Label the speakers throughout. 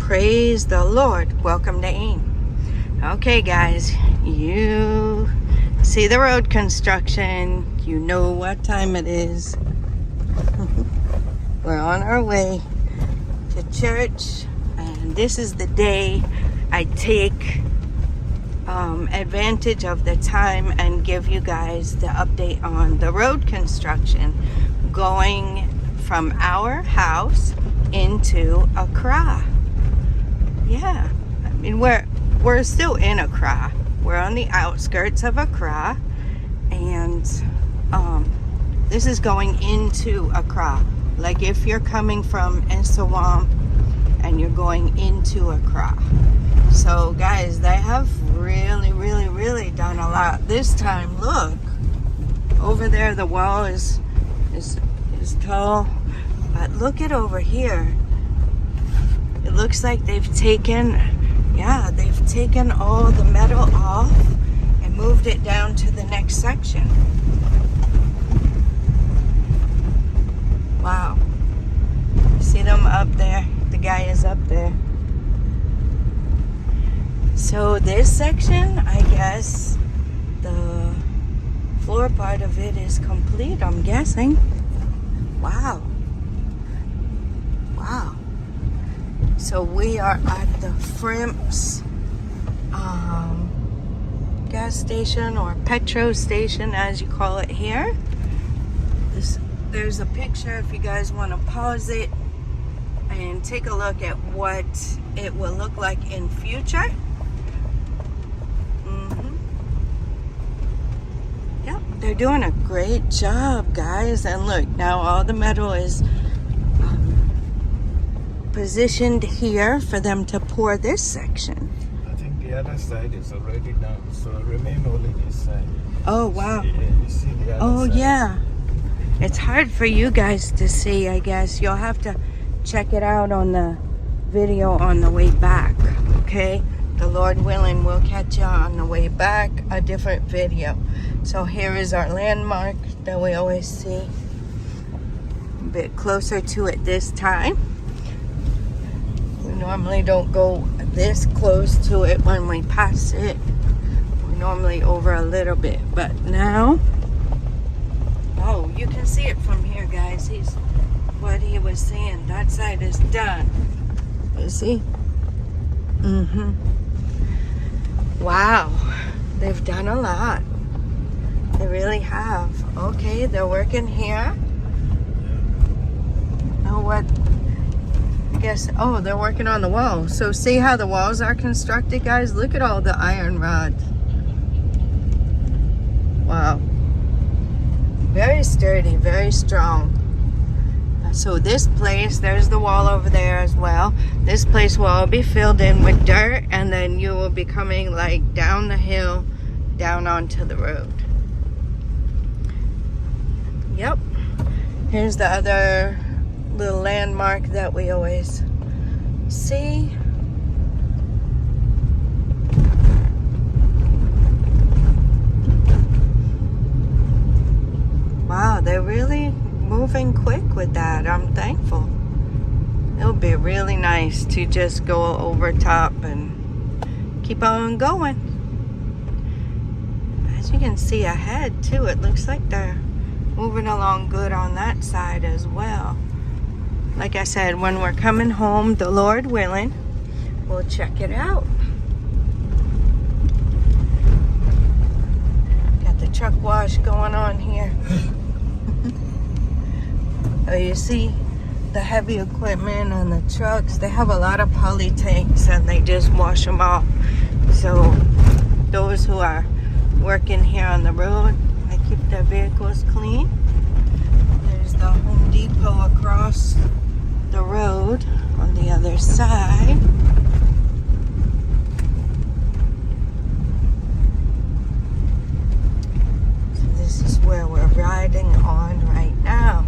Speaker 1: Praise the Lord. Welcome to AIM. Okay, guys, you see the road construction. You know what time it is. We're on our way to church, and this is the day I take advantage of the time and give you guys the update on the road construction going from our house into Accra. Yeah, I mean we're still in Accra. We're on the outskirts of Accra, and this is going into Accra. Like if you're coming from Ensawam and you're going into Accra. So guys, they have really done a lot this time. Look over there, the wall is tall, but look at over here. It looks like they've taken all the metal off and moved it down to the next section. Wow. See them up there? The guy is up there. So this section, I guess the floor part of it is complete, I'm guessing. Wow. So we are at the Frimps gas station, or petro station as you call it here. There's a picture if you guys want to pause it and take a look at what it will look like in future. Yep, they're doing a great job, guys. And look, now all the metal is positioned here for them to pour this section.
Speaker 2: I think the other side is already done, so remain only this side.
Speaker 1: Oh wow.
Speaker 2: You see the other side.
Speaker 1: Yeah. It's hard for you guys to see, I guess. You'll have to check it out on the video on the way back, okay? The Lord willing, we'll catch you on the way back, a different video. So here is our landmark that we always see. A bit closer to it this time. We normally don't go this close to it when we pass it. We're normally over a little bit, but now, oh, you can see it from here, guys. What he was saying, that side is done. You see? Wow, they've done a lot. They really have. Okay, they're working here. Oh, what? I guess, oh, they're working on the wall. So see how the walls are constructed, guys? Look at all the iron rods. Wow. Very sturdy, very strong. So this place, there's the wall over there as well. This place will all be filled in with dirt, and then you will be coming like down the hill, down onto the road. Yep. Here's the other little landmark that we always see. Wow, they're really moving quick with that. I'm thankful. It'll be really nice to just go over top and keep on going. As you can see ahead too, it looks like they're moving along good on that side as well. Like I said, when we're coming home, the Lord willing, we'll check it out. Got the truck wash going on here. Oh, you see the heavy equipment on the trucks. They have a lot of poly tanks and they just wash them off. So those who are working here on the road, they keep their vehicles clean. There's the Home Depot across the road on the other side. So this is where we're riding on right now.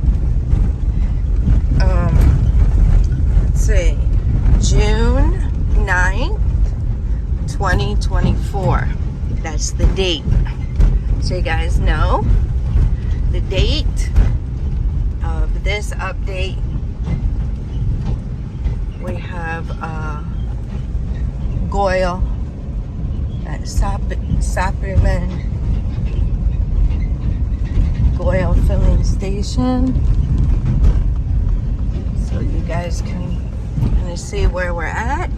Speaker 1: Let's see, June 9th, 2024. That's the date. So you guys know the date of this update We have Goyle at Sapperman Goyle filling station. So you guys can kind of see where we're at.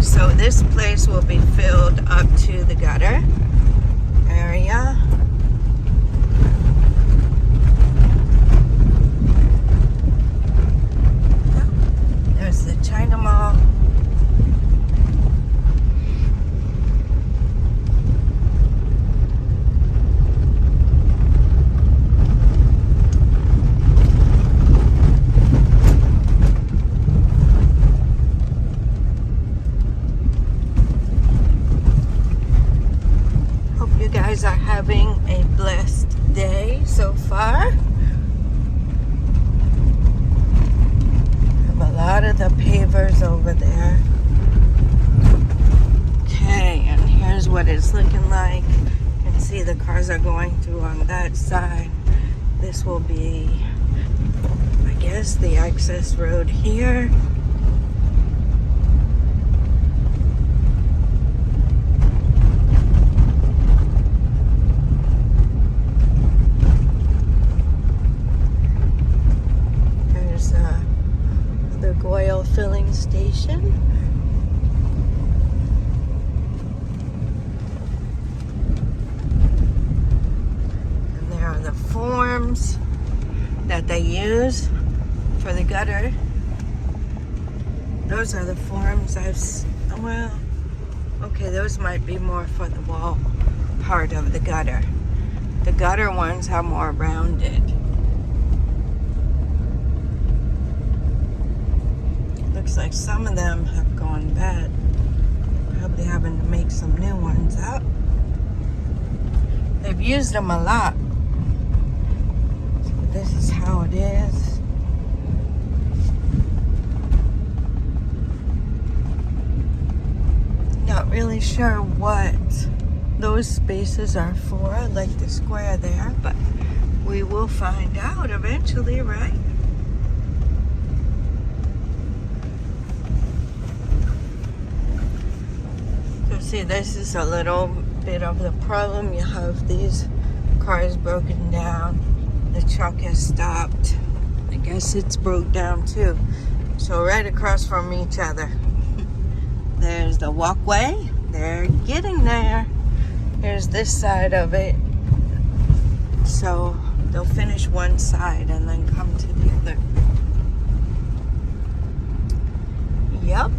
Speaker 1: So this place will be filled up to the gutter area. There's the China Mall. Are having a blessed day so far. Have a lot of the pavers over there. Okay, and here's what it's looking like. You can see the cars are going through on that side. This will be, I guess, the access road here. Oil filling station. And there are the forms that they use for the gutter. Those are the forms well, okay, those might be more for the wall part of the gutter. The gutter ones are more rounded. Looks like some of them have gone bad. Probably having to make some new ones up. They've used them a lot. So this is how it is. Not really sure what those spaces are for, like the square there, but we will find out eventually, right? See, this is a little bit of the problem. You have these cars broken down. The truck has stopped. I guess it's broke down too. So right across from each other. There's the walkway. They're getting there. Here's this side of it. So they'll finish one side and then come to the other. Yep.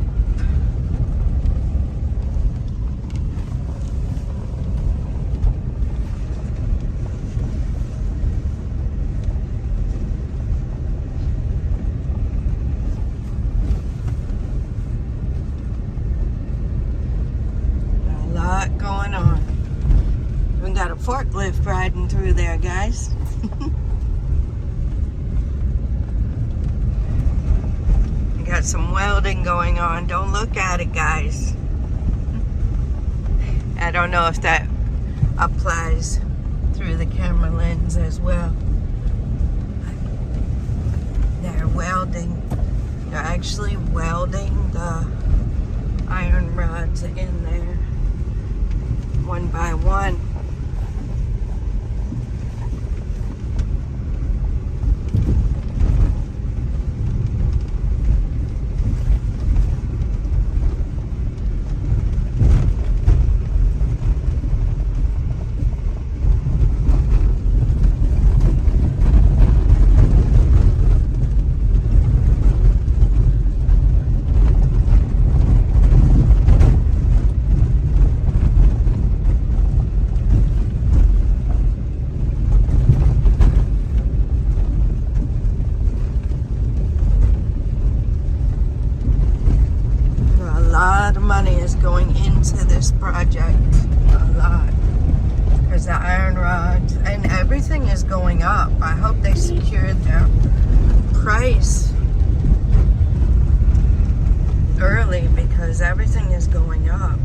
Speaker 1: Going on. We got a forklift riding through there, guys. We got some welding going on. Don't look at it, guys. I don't know if that applies through the camera lens as well. They're welding. They're actually welding the iron rods in there. One by one. everything is going up.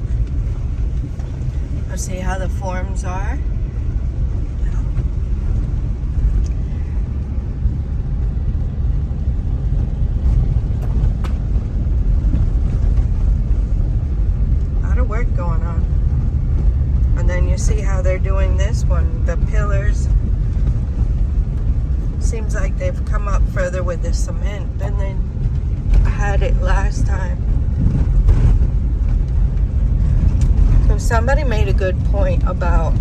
Speaker 1: Let's see how the forms are. A lot of work going on. And then you see how they're doing this one. The pillars. Seems like they've come up further with the cement than they had it last time. So somebody made a good point about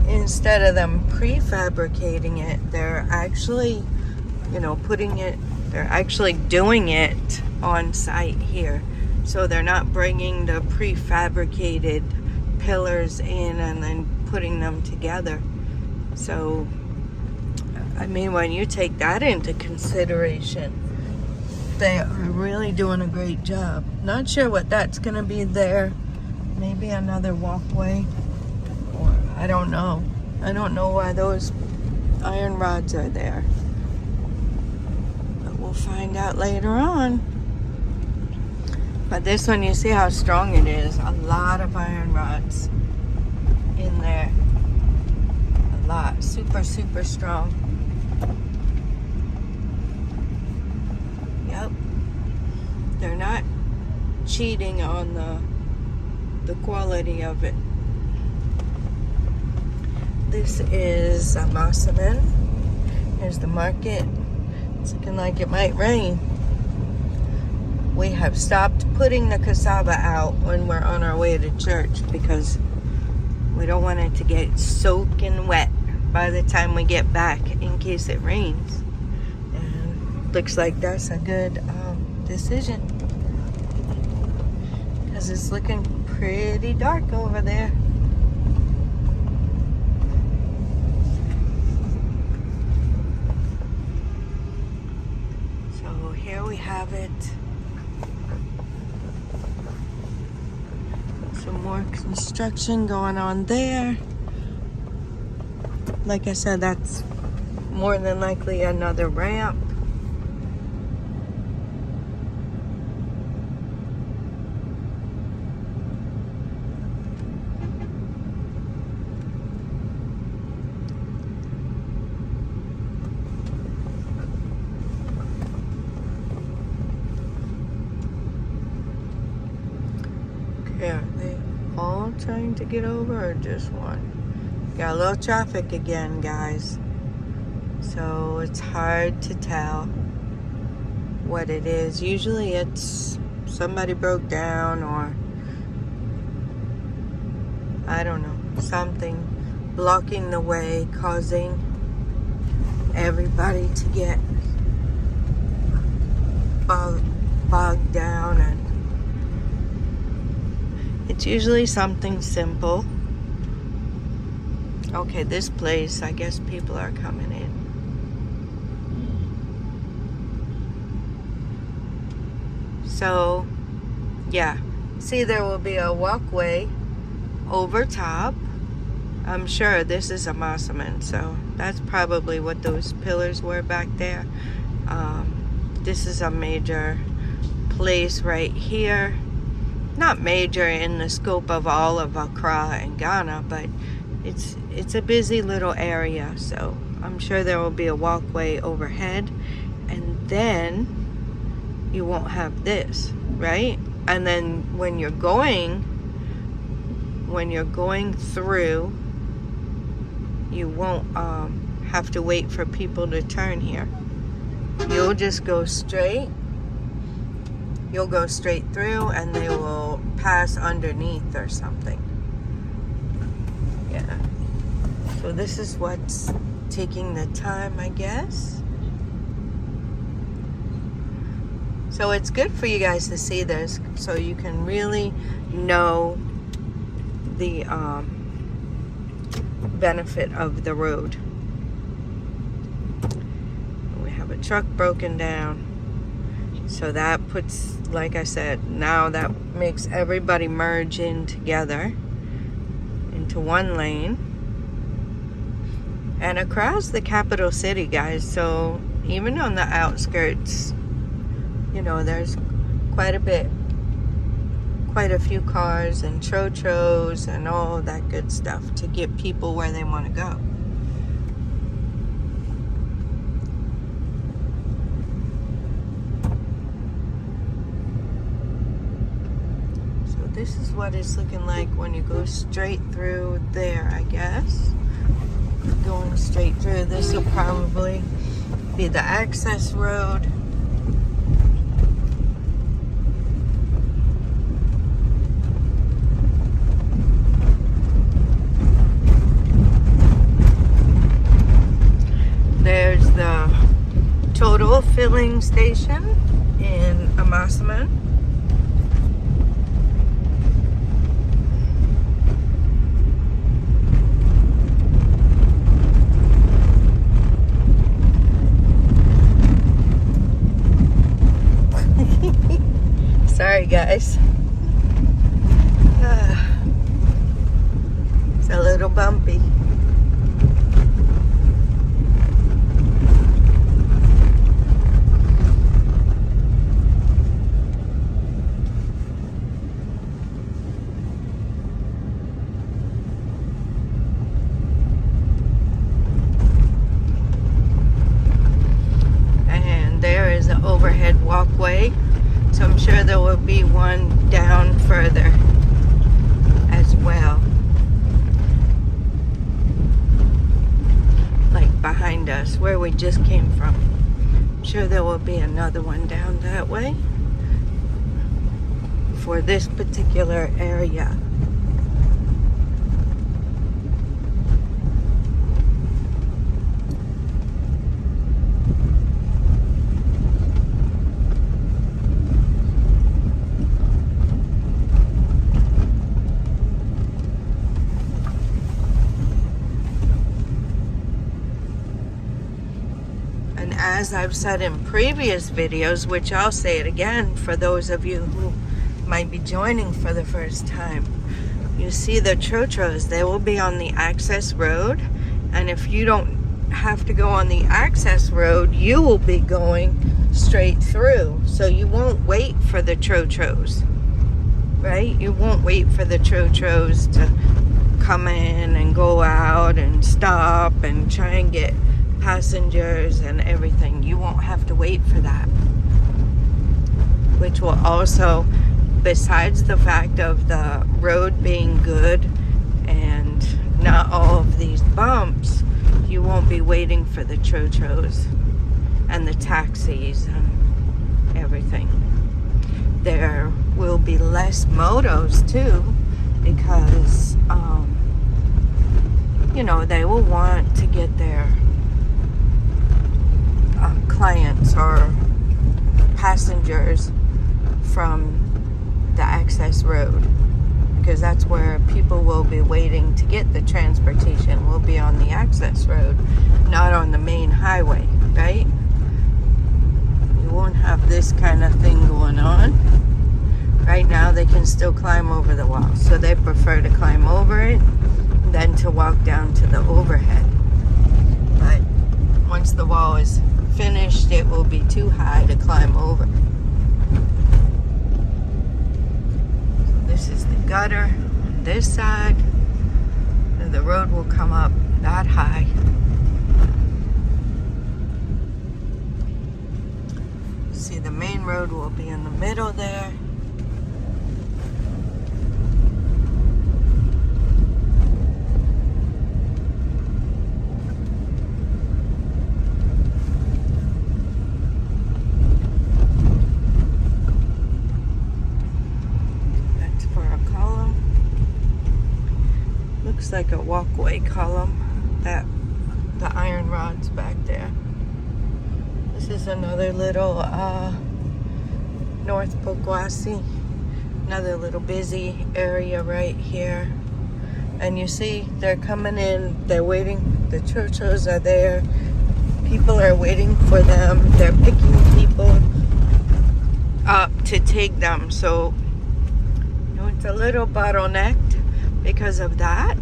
Speaker 1: instead of them prefabricating it, they're actually, they're actually doing it on site here. So they're not bringing the prefabricated pillars in and then putting them together. So, I mean, when you take that into consideration, they are really doing a great job. Not sure what that's going to be there. Maybe another walkway. Or I don't know. I don't know why those iron rods are there. But we'll find out later on. But this one, you see how strong it is. A lot of iron rods in there. A lot. Super, super strong. Yep. They're not cheating on the quality of it. This is a Masaman. Here's the market. It's looking like it might rain. We have stopped putting the cassava out when we're on our way to church because we don't want it to get soaking wet by the time we get back in case it rains. And looks like that's a good decision because it's looking pretty dark over there. So here we have it. Some more construction going on there. Like I said, that's more than likely another ramp. Okay, are they all trying to get over or just one? Got a little traffic again, guys. So it's hard to tell what it is. Usually it's somebody broke down or I don't know, something blocking the way, causing everybody to get bogged down, and it's usually something simple. Okay, this place, I guess people are coming in. So, yeah. See, there will be a walkway over top. I'm sure this is a Masaman, so that's probably what those pillars were back there. This is a major place right here. Not major in the scope of all of Accra and Ghana, but it's a busy little area, so I'm sure there will be a walkway overhead, and then you won't have this, right? And then when you're going through, you won't have to wait for people to turn here. You'll just go straight. You'll go straight through and they will pass underneath or something. Yeah. So this is what's taking the time, I guess. So it's good for you guys to see this so you can really know the benefit of the road. We have a truck broken down. So that puts, like I said, now that makes everybody merge in together into one lane. And Accra's the capital city, guys. So even on the outskirts, you know, there's quite a bit quite a few cars and tro-tros and all that good stuff to get people where they want to go. So this is what it's looking like when you go straight through there, I guess. Going straight through, this will probably be the access road. There's the total filling station in Amasaman. Sorry guys. It's a little bumpy. And there is an overhead walkway. So I'm sure there will be one down further as well. Like behind us, where we just came from. I'm sure there will be another one down that way for this particular area. As I've said in previous videos, which I'll say it again for those of you who might be joining for the first time, you see the tro-tros, they will be on the access road, and if you don't have to go on the access road, you will be going straight through, so you won't wait for the tro-tros, right? You won't wait for the tro-tros to come in and go out and stop and try and get passengers and everything. You won't have to wait for that, which will also, besides the fact of the road being good and not all of these bumps, you won't be waiting for the tro-tros and the taxis and everything. There will be less motos too, because you know, they will want to get their clients or passengers from the access road, because that's where people will be waiting to get the transportation, will be on the access road, not on the main highway, right? You won't have this kind of thing going on. Right now they can still climb over the wall, so they prefer to climb over it than to walk down to the overhead. But once the wall is finished, it will be too high to climb over. So this is the gutter on this side, and the road will come up that high. See, the main road will be in the middle there. Looks like a walkway column, that the iron rods back there. This is another little North Pokwasi, another little busy area right here. And you see they're coming in, they're waiting, the tro-tros are there, people are waiting for them, they're picking people up to take them. So you know, it's a little bottlenecked because of that.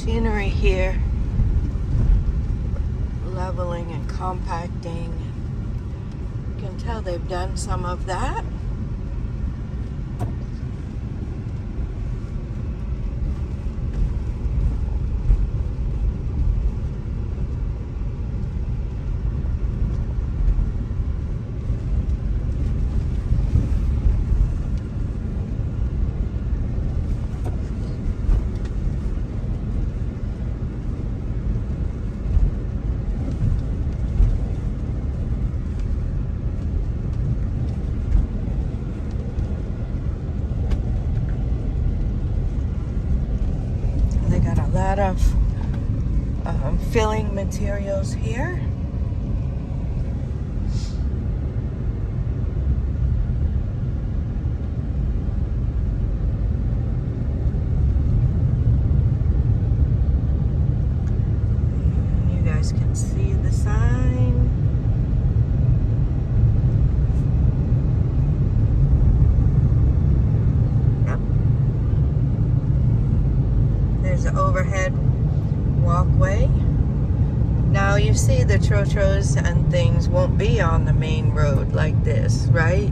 Speaker 1: Scenery here. Leveling and compacting. You can tell they've done some of that. They got a lot of filling materials here. You guys can see the sign. Yep. There's an overhead walkway. Now you see the trotros and things won't be on the main road like this, right?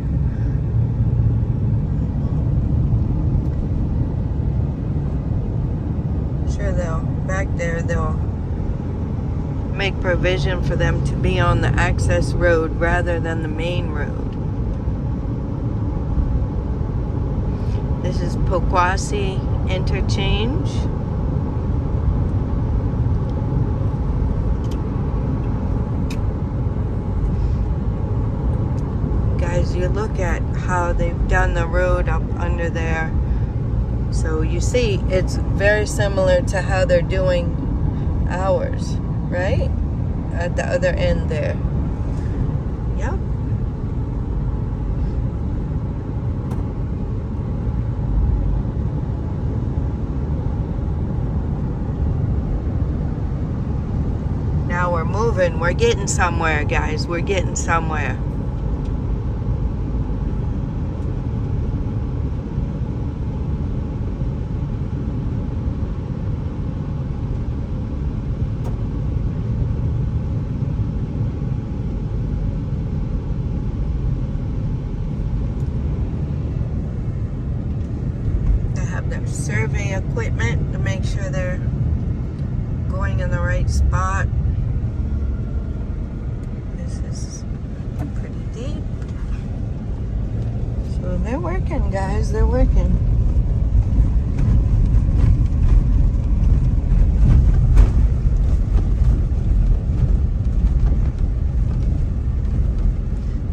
Speaker 1: Sure, back there they'll make provision for them to be on the access road rather than the main road. This is Poquassi Interchange. Guys, you look at how they've done the road up under there. So you see it's very similar to how they're doing ours, right? At the other end there. Yep. Now we're moving. We're getting somewhere, guys. We're getting somewhere. Their survey equipment to make sure they're going in the right spot. This is pretty deep. So they're working, guys. They're working.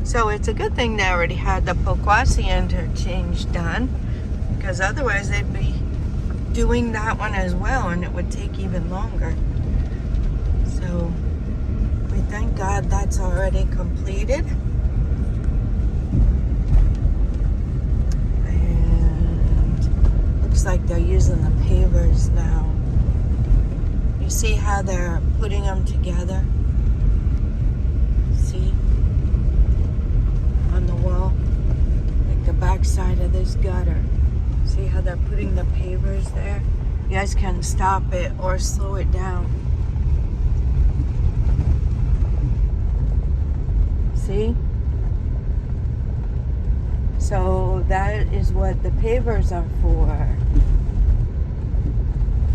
Speaker 1: So it's a good thing they already had the Poquassi interchange done, because otherwise they'd be doing that one as well and it would take even longer. So we thank God that's already completed. And looks like they're using the pavers now. You see how they're putting them together? See? On the wall? Like the back side of this gutter. See how they're putting the pavers there? You guys can stop it or slow it down. See? So that is what the pavers are for.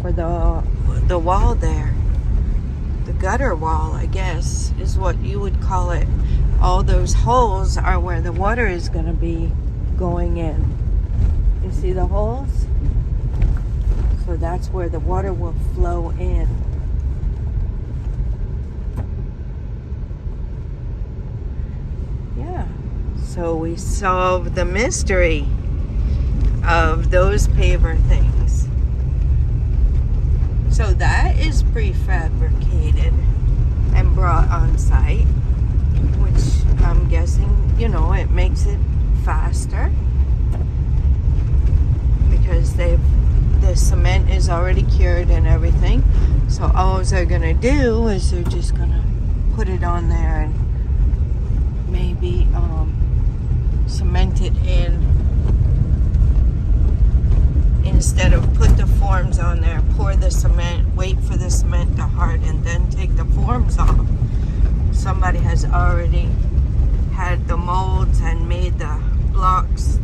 Speaker 1: For the wall there. The gutter wall, I guess, is what you would call it. All those holes are where the water is going to be going in. You see the holes? So that's where the water will flow in. Yeah. So we solved the mystery of those paver things. So that is prefabricated and brought on site, which I'm guessing, you know, it makes it faster. Because the cement is already cured and everything. So all they're gonna do is they're just gonna put it on there and maybe cement it in instead of put the forms on there, pour the cement, wait for the cement to harden, then take the forms off. Somebody has already had the molds and made the blocks,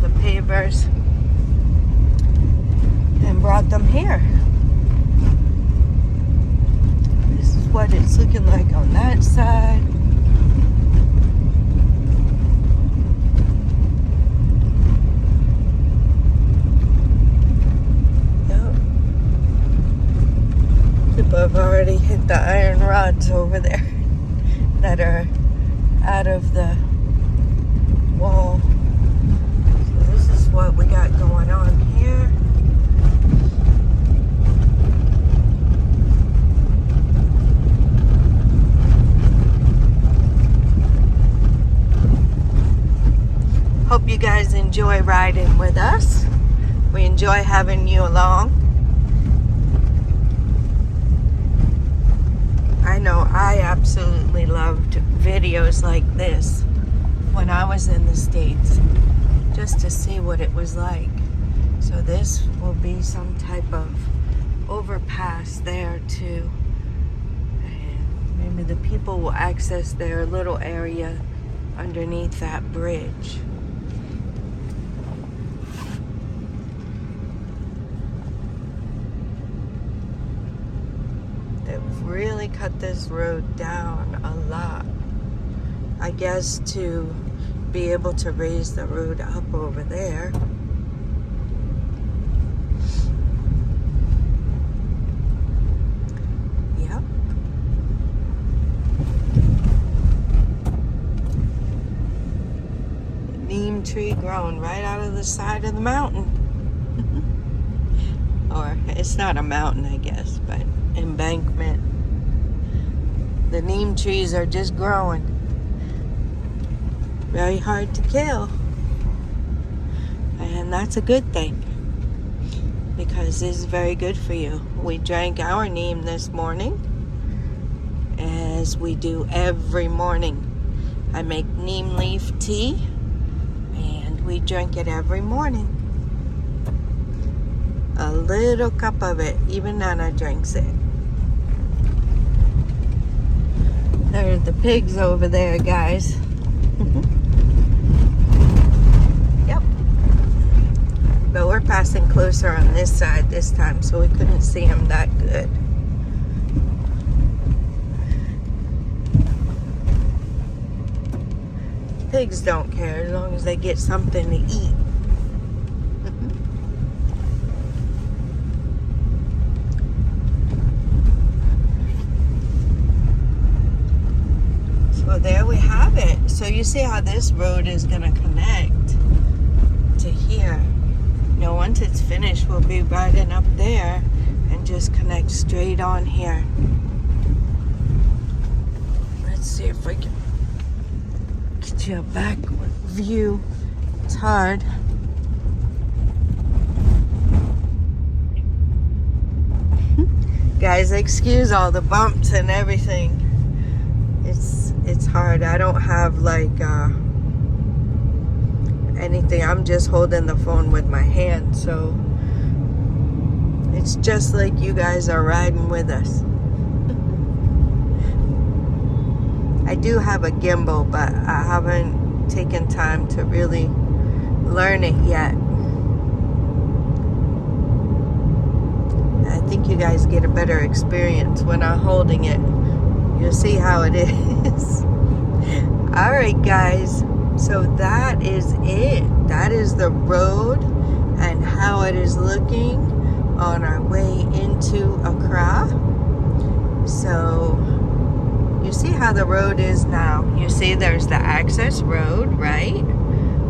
Speaker 1: the pavers, and brought them here. This is what it's looking like on that side. People have already hit the iron rods over there that are out of the wall. So this is what we got going on here. Hope you guys enjoy riding with us. We enjoy having you along. I know I absolutely loved videos like this when I was in the States, just to see what it was like. So this will be some type of overpass there too. And maybe the people will access their little area underneath that bridge. Really cut this road down a lot, I guess, to be able to raise the road up over there. Yep. Neem tree growing right out of the side of the mountain. Or it's not a mountain, I guess, but embankment. The neem trees are just growing. Very hard to kill. And that's a good thing, because it's very good for you. We drank our neem this morning, as we do every morning. I make neem leaf tea, and we drink it every morning. A little cup of it. Even Nana drinks it. There are the pigs over there, guys. Yep. But we're passing closer on this side this time, so we couldn't see them that good. Pigs don't care as long as they get something to eat. So there we have it. So you see how this road is going to connect to here. Now once it's finished, we'll be riding up there and just connect straight on here. Let's see if I can get you a back view. It's hard. Guys, excuse all the bumps and everything. It's hard. I don't have like anything. I'm just holding the phone with my hand, so it's just like you guys are riding with us. I do have a gimbal, but I haven't taken time to really learn it yet. I think you guys get a better experience when I'm holding it. You'll see how it is. Alright guys, so that is it. That is the road and how it is looking on our way into Accra. So you see how the road is now. You see there's the access road, right?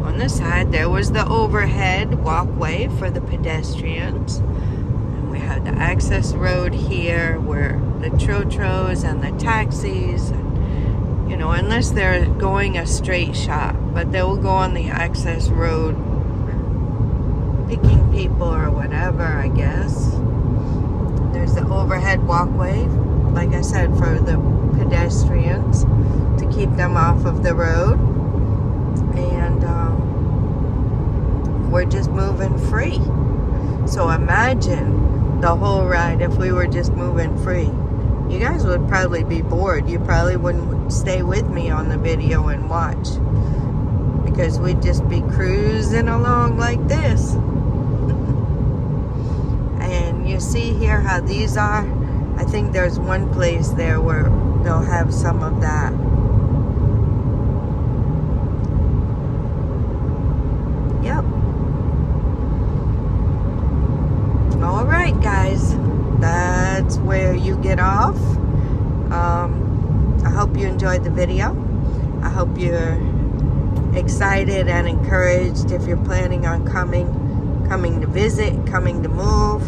Speaker 1: On the side there was the overhead walkway for the pedestrians. And we have the access road here where the trotros and the taxis, you know, unless they're going a straight shot, but they will go on the access road picking people or whatever, I guess. There's the overhead walkway, like I said, for the pedestrians to keep them off of the road. And we're just moving free. So imagine the whole ride if we were just moving free. You guys would probably be bored. You probably wouldn't stay with me on the video and watch, because we'd just be cruising along like this. And you see here how these are. I think there's one place there where they'll have some of that. Yep. All right, guys. That's where you get off. I hope you enjoyed the video. I hope you're excited and encouraged if you're planning on coming to visit, coming to move.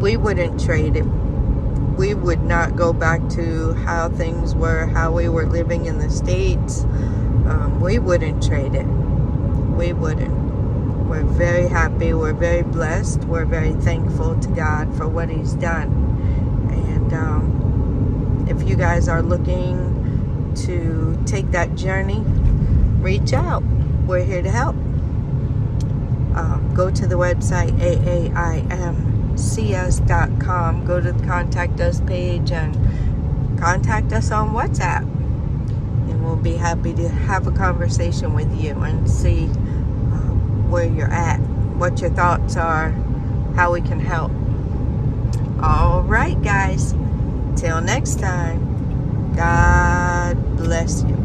Speaker 1: We wouldn't trade it. We would not go back to how things were, how we were living in the States. We wouldn't trade it. We wouldn't. We're very happy. We're very blessed. We're very thankful to God for what He's done. And if you guys are looking to take that journey, reach out. We're here to help. Go to the website aaims.com. Go to the Contact Us page and contact us on WhatsApp. And we'll be happy to have a conversation with you and see where you're at, what your thoughts are, how we can help. All right, guys. Till next time, God bless you.